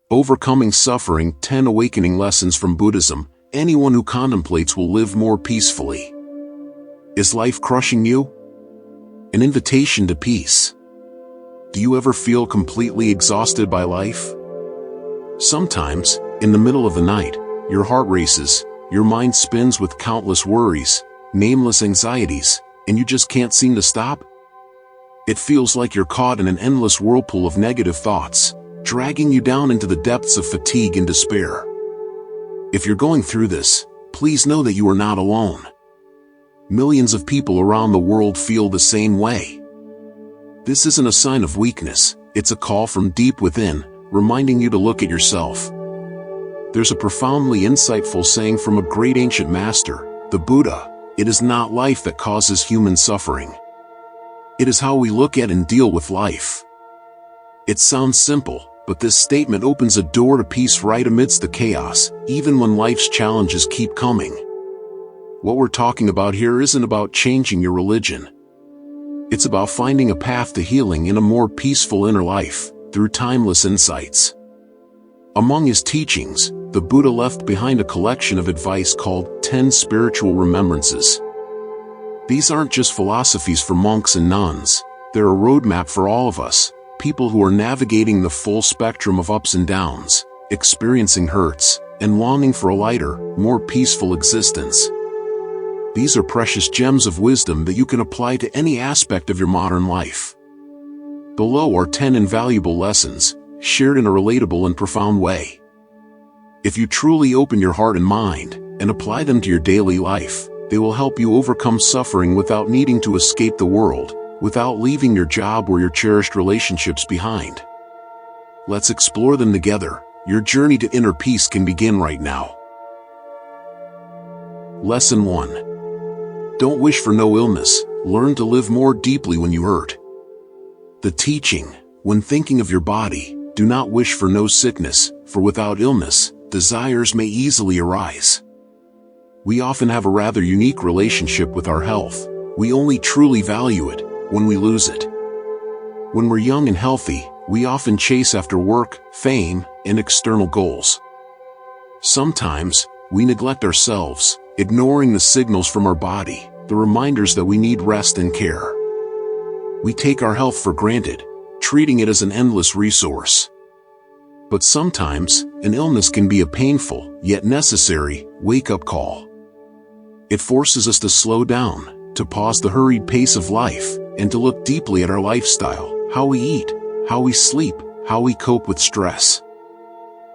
Overcoming Suffering: 10 Awakening Lessons from Buddhism. Anyone who contemplates will live more peacefully. Is life crushing you? An invitation to peace. Do you ever feel completely exhausted by life? Sometimes, in the middle of the night, your heart races, your mind spins with countless worries, nameless anxieties, and you just can't seem to stop? It feels like you're caught in an endless whirlpool of negative thoughts, dragging you down into the depths of fatigue and despair. If you're going through this, please know that you are not alone. Millions of people around the world feel the same way. This isn't a sign of weakness, it's a call from deep within, reminding you to look at yourself. There's a profoundly insightful saying from a great ancient master, the Buddha: "It is not life that causes human suffering. It is how we look at and deal with life." It sounds simple, but this statement opens a door to peace right amidst the chaos, even when life's challenges keep coming. What we're talking about here isn't about changing your religion. It's about finding a path to healing in a more peaceful inner life, through timeless insights. Among his teachings, the Buddha left behind a collection of advice called 10 Spiritual Remembrances. These aren't just philosophies for monks and nuns, they're a roadmap for all of us, people who are navigating the full spectrum of ups and downs, experiencing hurts, and longing for a lighter, more peaceful existence. These are precious gems of wisdom that you can apply to any aspect of your modern life. Below are 10 invaluable lessons, shared in a relatable and profound way. If you truly open your heart and mind, and apply them to your daily life, they will help you overcome suffering without needing to escape the world, without leaving your job or your cherished relationships behind. Let's explore them together. Your journey to inner peace can begin right now. Lesson 1. Don't wish for no illness, learn to live more deeply when you hurt. The teaching: when thinking of your body, do not wish for no sickness, for without illness, desires may easily arise. We often have a rather unique relationship with our health. We only truly value it when we lose it. When we're young and healthy, we often chase after work, fame, and external goals. Sometimes, we neglect ourselves, ignoring the signals from our body, the reminders that we need rest and care. We take our health for granted, treating it as an endless resource. But sometimes, an illness can be a painful, yet necessary, wake-up call. It forces us to slow down, to pause the hurried pace of life, and to look deeply at our lifestyle, how we eat, how we sleep, how we cope with stress.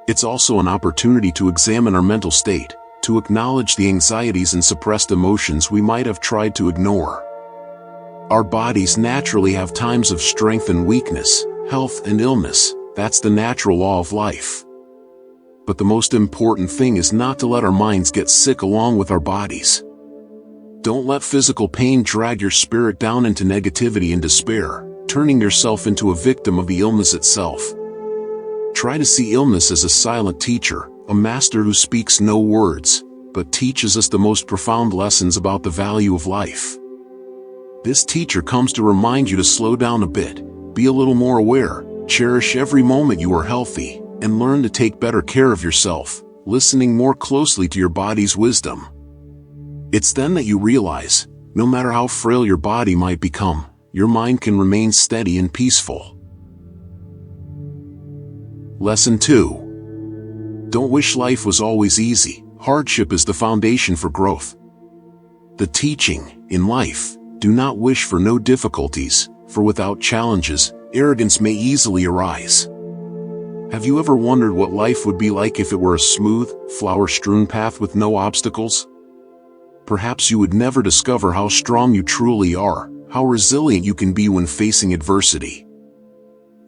It's also an opportunity to examine our mental state, to acknowledge the anxieties and suppressed emotions we might have tried to ignore. Our bodies naturally have times of strength and weakness, health and illness. That's the natural law of life. But the most important thing is not to let our minds get sick along with our bodies. Don't let physical pain drag your spirit down into negativity and despair, turning yourself into a victim of the illness itself. Try to see illness as a silent teacher, a master who speaks no words, but teaches us the most profound lessons about the value of life. This teacher comes to remind you to slow down a bit, be a little more aware, cherish every moment you are healthy, and learn to take better care of yourself, listening more closely to your body's wisdom. It's then that you realize, no matter how frail your body might become, your mind can remain steady and peaceful. Lesson 2. Don't wish life was always easy. Hardship is the foundation for growth. The teaching: in life, do not wish for no difficulties, for without challenges, arrogance may easily arise. Have you ever wondered what life would be like if it were a smooth, flower-strewn path with no obstacles? Perhaps you would never discover how strong you truly are, how resilient you can be when facing adversity.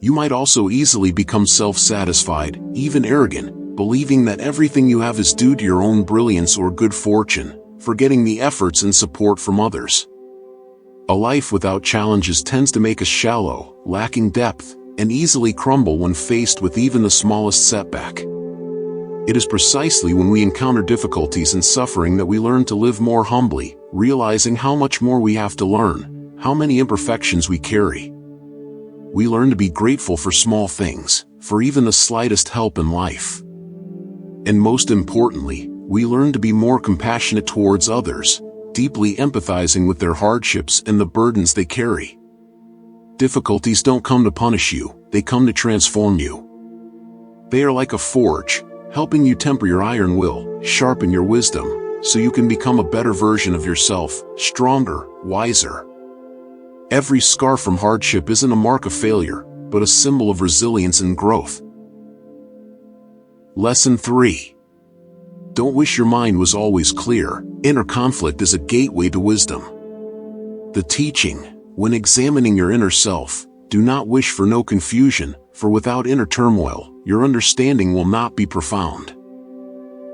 You might also easily become self-satisfied, even arrogant, believing that everything you have is due to your own brilliance or good fortune, forgetting the efforts and support from others. A life without challenges tends to make us shallow, lacking depth, and easily crumble when faced with even the smallest setback. It is precisely when we encounter difficulties and suffering that we learn to live more humbly, realizing how much more we have to learn, how many imperfections we carry. We learn to be grateful for small things, for even the slightest help in life. And most importantly, we learn to be more compassionate towards others, deeply empathizing with their hardships and the burdens they carry. Difficulties don't come to punish you, they come to transform you. They are like a forge, helping you temper your iron will, sharpen your wisdom, so you can become a better version of yourself, stronger, wiser. Every scar from hardship isn't a mark of failure, but a symbol of resilience and growth. Lesson 3. Don't wish your mind was always clear. Inner conflict is a gateway to wisdom. The teaching: when examining your inner self, do not wish for no confusion, for without inner turmoil, your understanding will not be profound.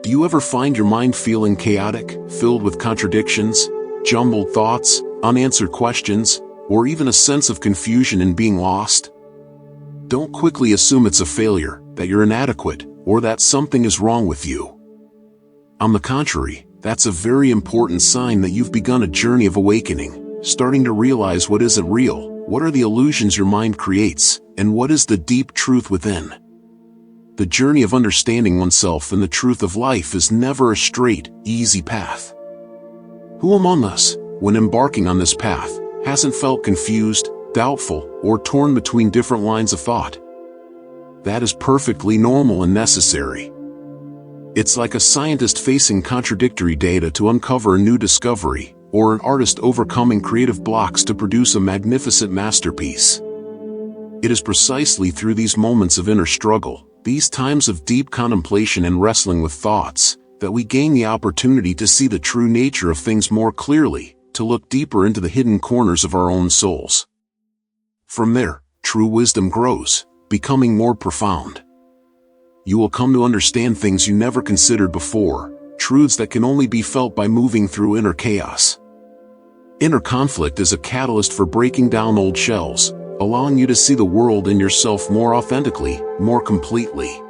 Do you ever find your mind feeling chaotic, filled with contradictions, jumbled thoughts, unanswered questions, or even a sense of confusion in being lost? Don't quickly assume it's a failure, that you're inadequate, or that something is wrong with you. On the contrary, that's a very important sign that you've begun a journey of awakening, starting to realize what isn't real, what are the illusions your mind creates, and what is the deep truth within. The journey of understanding oneself and the truth of life is never a straight, easy path. Who among us, when embarking on this path, hasn't felt confused, doubtful, or torn between different lines of thought? That is perfectly normal and necessary. It's like a scientist facing contradictory data to uncover a new discovery, or an artist overcoming creative blocks to produce a magnificent masterpiece. It is precisely through these moments of inner struggle, these times of deep contemplation and wrestling with thoughts, that we gain the opportunity to see the true nature of things more clearly, to look deeper into the hidden corners of our own souls. From there, true wisdom grows, becoming more profound. You will come to understand things you never considered before, truths that can only be felt by moving through inner chaos. Inner conflict is a catalyst for breaking down old shells, allowing you to see the world and yourself more authentically, more completely.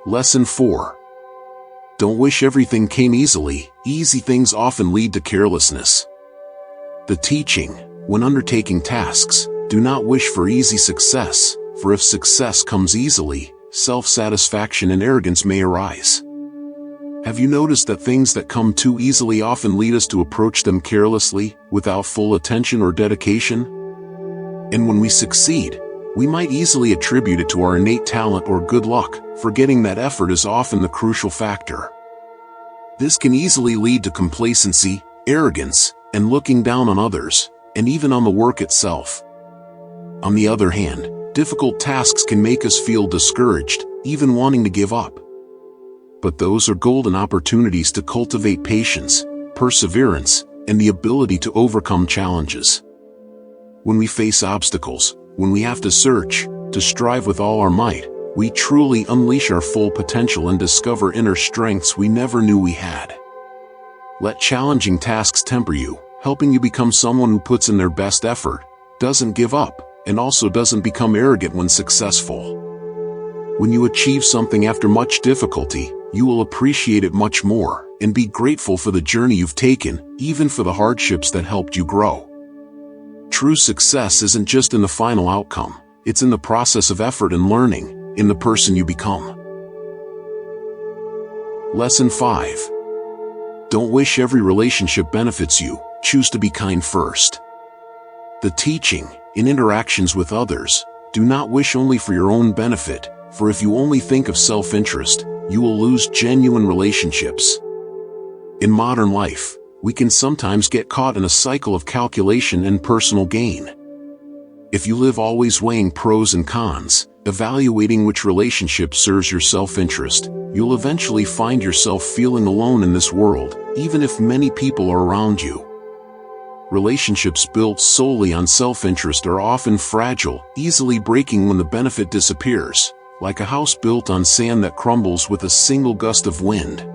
Lesson 4. Don't wish everything came easily. Easy things often lead to carelessness. The teaching: when undertaking tasks, do not wish for easy success, for if success comes easily, self-satisfaction and arrogance may arise. Have you noticed that things that come too easily often lead us to approach them carelessly, without full attention or dedication? And when we succeed, we might easily attribute it to our innate talent or good luck, forgetting that effort is often the crucial factor. This can easily lead to complacency, arrogance, and looking down on others, and even on the work itself. On the other hand, difficult tasks can make us feel discouraged, even wanting to give up. But those are golden opportunities to cultivate patience, perseverance, and the ability to overcome challenges. When we face obstacles, when we have to search, to strive with all our might, we truly unleash our full potential and discover inner strengths we never knew we had. Let challenging tasks temper you, helping you become someone who puts in their best effort, doesn't give up, and also doesn't become arrogant when successful. When you achieve something after much difficulty, you will appreciate it much more, and be grateful for the journey you've taken, even for the hardships that helped you grow. True success isn't just in the final outcome, it's in the process of effort and learning, in the person you become. Lesson 5. Don't wish every relationship benefits you, choose to be kind first. The teaching: in interactions with others, do not wish only for your own benefit, for if you only think of self-interest, you will lose genuine relationships. In modern life, we can sometimes get caught in a cycle of calculation and personal gain. If you live always weighing pros and cons, evaluating which relationship serves your self-interest, you'll eventually find yourself feeling alone in this world, even if many people are around you. Relationships built solely on self-interest are often fragile, easily breaking when the benefit disappears, like a house built on sand that crumbles with a single gust of wind.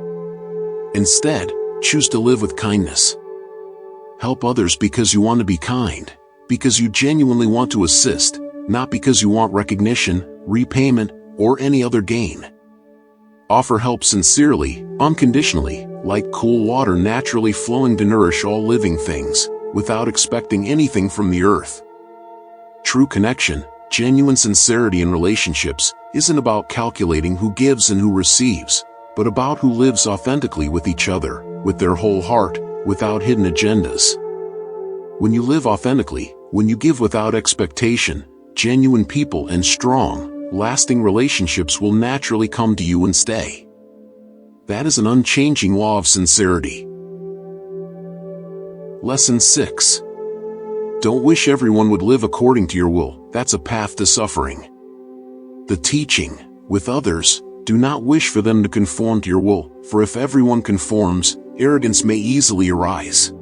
Instead, choose to live with kindness. Help others because you want to be kind, because you genuinely want to assist, not because you want recognition, repayment, or any other gain. Offer help sincerely, unconditionally, like cool water naturally flowing to nourish all living things, without expecting anything from the earth. True connection, Genuine sincerity in relationships isn't about calculating who gives and who receives, but about who lives authentically with each other, with their whole heart, without hidden agendas. When you live authentically, when you give without expectation, genuine people and strong, lasting relationships will naturally come to you and stay. That is an unchanging law of sincerity. Lesson 6. Don't wish everyone would live according to your will. That's a path to suffering. The teaching, with others, do not wish for them to conform to your will, for if everyone conforms, arrogance may easily arise.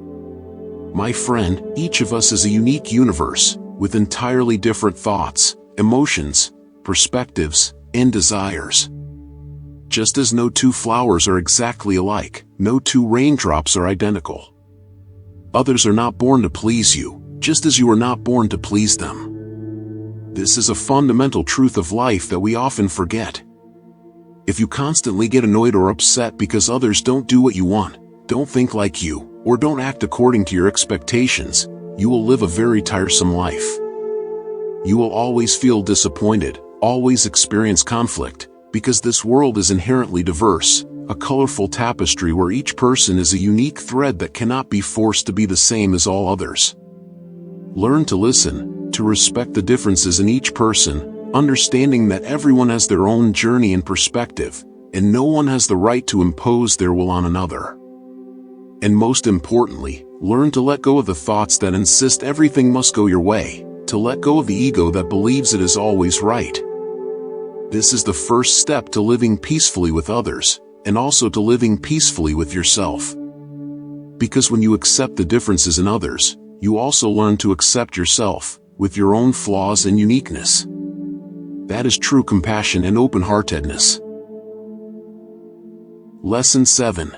My friend, each of us is a unique universe, with entirely different thoughts, emotions, perspectives, and desires. Just as no two flowers are exactly alike, no two raindrops are identical. Others are not born to please you, just as you are not born to please them. This is a fundamental truth of life that we often forget. If you constantly get annoyed or upset because others don't do what you want, don't think like you, or don't act according to your expectations, you will live a very tiresome life. You will always feel disappointed, always experience conflict, because this world is inherently diverse, a colorful tapestry where each person is a unique thread that cannot be forced to be the same as all others. Learn to listen, to respect the differences in each person, understanding that everyone has their own journey and perspective, and no one has the right to impose their will on another. And most importantly, learn to let go of the thoughts that insist everything must go your way, to let go of the ego that believes it is always right. This is the first step to living peacefully with others, and also to living peacefully with yourself. Because when you accept the differences in others, you also learn to accept yourself, with your own flaws and uniqueness. That is true compassion and open-heartedness. Lesson 7.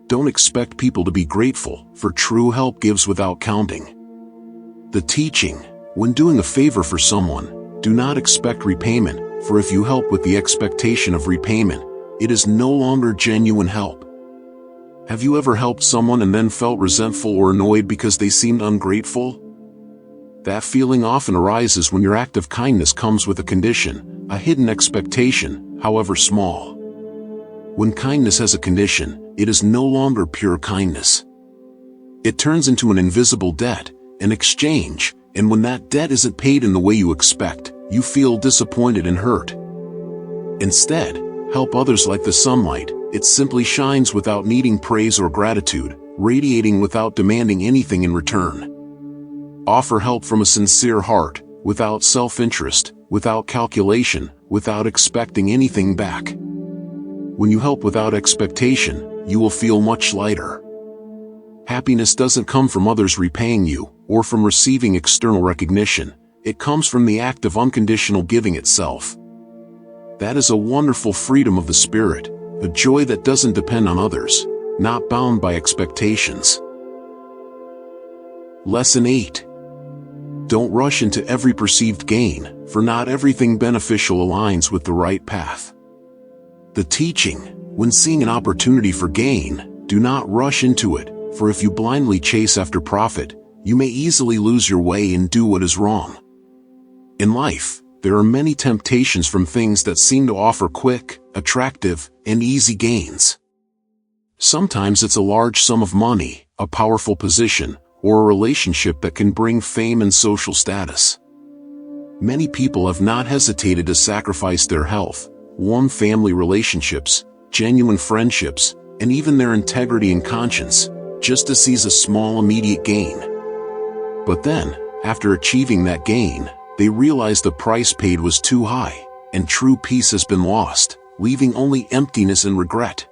Don't expect people to be grateful, for true help gives without counting. The teaching, when doing a favor for someone, do not expect repayment, for if you help with the expectation of repayment, it is no longer genuine help. Have you ever helped someone and then felt resentful or annoyed because they seemed ungrateful? That feeling often arises when your act of kindness comes with a condition, a hidden expectation, however small. When kindness has a condition, it is no longer pure kindness. It turns into an invisible debt, an exchange, and when that debt isn't paid in the way you expect, you feel disappointed and hurt. Instead, help others like the sunlight. It simply shines without needing praise or gratitude, radiating without demanding anything in return. Offer help from a sincere heart, without self-interest, without calculation, without expecting anything back. When you help without expectation, you will feel much lighter. Happiness doesn't come from others repaying you, or from receiving external recognition. It comes from the act of unconditional giving itself. That is a wonderful freedom of the spirit, a joy that doesn't depend on others, not bound by expectations. Lesson 8. Don't rush into every perceived gain, for not everything beneficial aligns with the right path. The teaching, when seeing an opportunity for gain, do not rush into it, for if you blindly chase after profit, you may easily lose your way and do what is wrong. In life, there are many temptations from things that seem to offer quick, attractive, and easy gains. Sometimes it's a large sum of money, a powerful position, or a relationship that can bring fame and social status. Many people have not hesitated to sacrifice their health, warm family relationships, genuine friendships, and even their integrity and conscience, just to seize a small immediate gain. But then, after achieving that gain, they realize the price paid was too high, and true peace has been lost, leaving only emptiness and regret.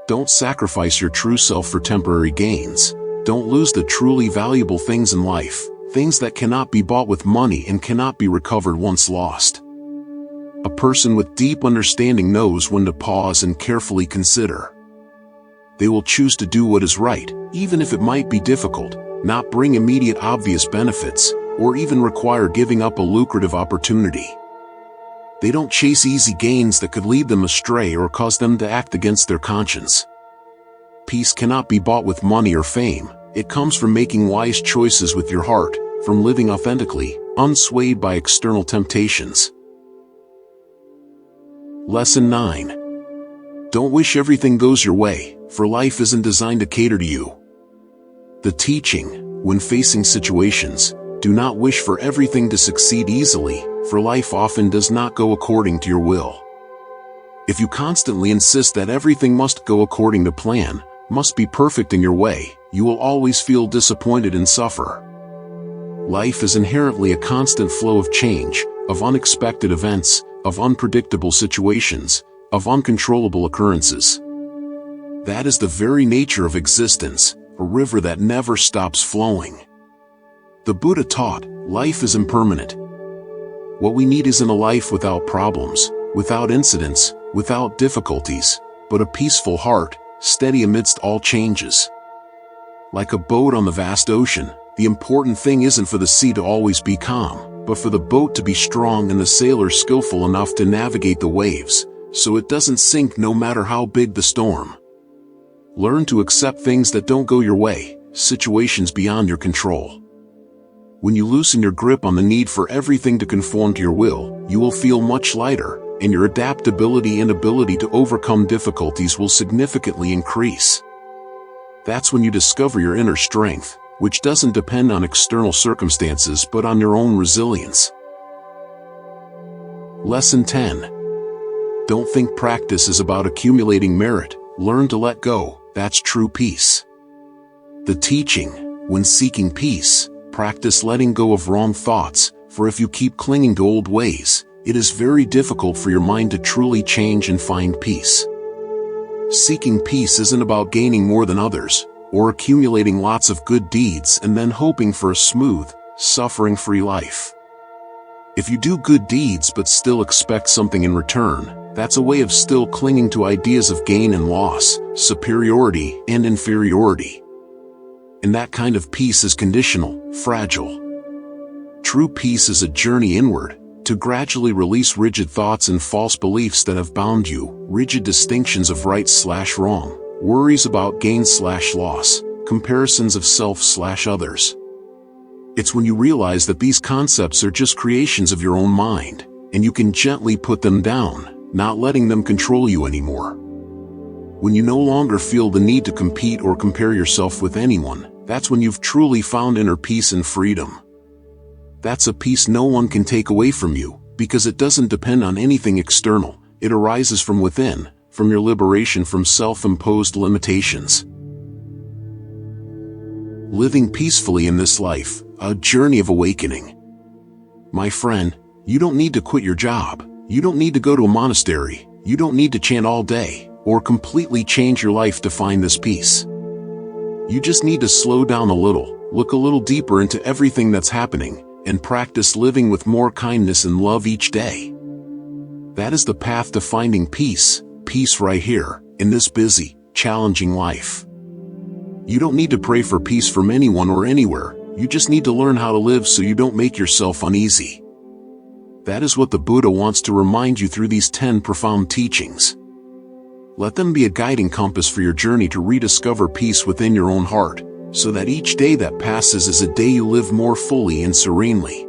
Don't sacrifice your true self for temporary gains. Don't lose the truly valuable things in life, things that cannot be bought with money and cannot be recovered once lost. A person with deep understanding knows when to pause and carefully consider. They will choose to do what is right, even if it might be difficult, not bring immediate obvious benefits, or even require giving up a lucrative opportunity. They don't chase easy gains that could lead them astray or cause them to act against their conscience. Peace cannot be bought with money or fame. It comes from making wise choices with your heart, from living authentically, unswayed by external temptations. Lesson 9. Don't wish everything goes your way, for life isn't designed to cater to you. The teaching, when facing situations, do not wish for everything to succeed easily, for life often does not go according to your will. If you constantly insist that everything must go according to plan, must be perfect in your way, you will always feel disappointed and suffer. Life is inherently a constant flow of change, of unexpected events, of unpredictable situations, of uncontrollable occurrences. That is the very nature of existence, a river that never stops flowing. The Buddha taught, life is impermanent. What we need isn't a life without problems, without incidents, without difficulties, but a peaceful heart, steady amidst all changes. Like a boat on the vast ocean, the important thing isn't for the sea to always be calm, but for the boat to be strong and the sailor skillful enough to navigate the waves, so it doesn't sink no matter how big the storm. Learn to accept things that don't go your way, situations beyond your control. When you loosen your grip on the need for everything to conform to your will, you will feel much lighter, and your adaptability and ability to overcome difficulties will significantly increase. That's when you discover your inner strength, which doesn't depend on external circumstances but on your own resilience. Lesson 10. Don't think practice is about accumulating merit. Learn to let go. That's true peace. The teaching, when seeking peace, practice letting go of wrong thoughts, for if you keep clinging to old ways, it is very difficult for your mind to truly change and find peace. Seeking peace isn't about gaining more than others, or accumulating lots of good deeds and then hoping for a smooth, suffering-free life. If you do good deeds but still expect something in return, that's a way of still clinging to ideas of gain and loss, superiority and inferiority. And that kind of peace is conditional, fragile. True peace is a journey inward, to gradually release rigid thoughts and false beliefs that have bound you, rigid distinctions of right/wrong, worries about gain/loss, comparisons of self/others. It's when you realize that these concepts are just creations of your own mind, and you can gently put them down, not letting them control you anymore. When you no longer feel the need to compete or compare yourself with anyone, that's when you've truly found inner peace and freedom. That's a peace no one can take away from you, because it doesn't depend on anything external. It arises from within, from your liberation from self-imposed limitations. Living peacefully in this life, a journey of awakening. My friend, you don't need to quit your job. You don't need to go to a monastery. You don't need to chant all day, or completely change your life to find this peace. You just need to slow down a little, look a little deeper into everything that's happening, and practice living with more kindness and love each day. That is the path to finding peace, peace right here, in this busy, challenging life. You don't need to pray for peace from anyone or anywhere, you just need to learn how to live so you don't make yourself uneasy. That is what the Buddha wants to remind you through these 10 profound teachings. Let them be a guiding compass for your journey to rediscover peace within your own heart, so that each day that passes is a day you live more fully and serenely.